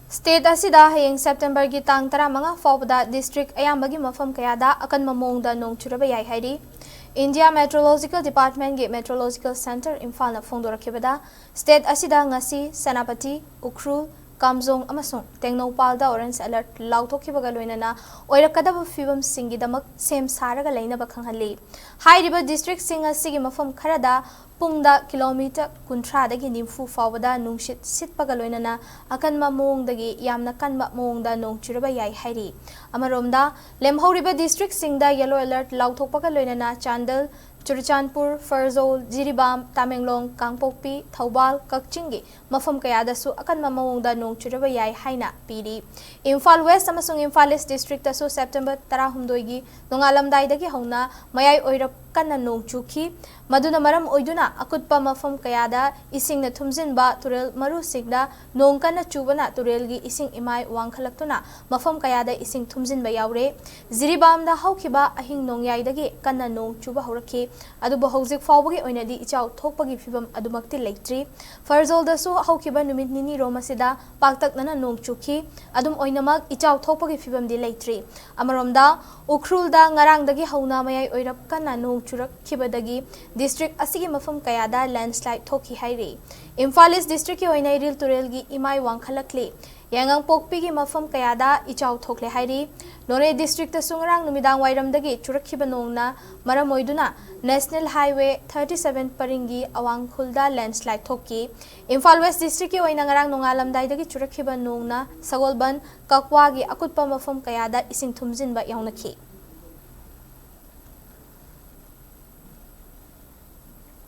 State asida hayeng September gi tang 15 fawbada district ayambagi mafam kayada Akanba Maongda Nong Churaba yai Hairi. India Meteorological Department gi Meteorological Center Imphal na phongdorakibada state asida ngasi Senapati, Ukhrul, Kamjong amasung Tengnopalda orange alert lauthokibaga loinana oirakadaba fibam singidamak sem saraga lainaba khanghalli. Hairiba district singa sigi mafam kharada pungda kilometer kuntra dagi nimfu fawada nungshit sitpaga loinana Akanba Maongdagi yamna kanba Maongda Nong Churaba yai Hairi. Amaromda lemhoriba district singda yellow alert lauthopaga loinana Chandal, Churachandpur, Farzol, Jiribam, Tamenglong, Kangpokpi, Thaubal, Kakchingi, Mafam Kayadasu, Akanba Maongda Nong Churaba yai Haina, Piri. Imphal West amasung Imphal East District asu September 13 nongalamdaidagi hauna mayai oirap kanna nong chuki maduna maram oiduna akutpa mafam kayada ising na thumjinba turel maru sigda nong kanna chubana turelgi ising imai wangkhalaktuna mafam kayada ising thumjinba yaure Jiribamda haukiba ahing nongyaidagi kanna nong chuba horakhi adubo hojik fawbagi oinadi ichau thokpagi fibam adumakti leitri Farzolda su haukiba numit nini romasida paktaknana nong chuki adum oinamak ichau thokpagi fibam di leitri amaromda Ukhrulda ngarangdagi hauna mayai oirap kanna nong churak kibadagi district asigi mafam kayada landslide thoki Hairi. Imphal East district ki oina iril turelgi imai wangkhalakli yangang pokpi gi mafam kayada ichau thokle Hairi. Lore district asungrang numidang wairamdagi churak kibanongna maramoiduna National Highway 37 paringi awang khulda landslide thoki. Imphal West district ki oina ngarang nongalamdaidagi churak kibanongna Sagolban Kakwagi akutpa mafam kayada ising thumjinba yaunakhi.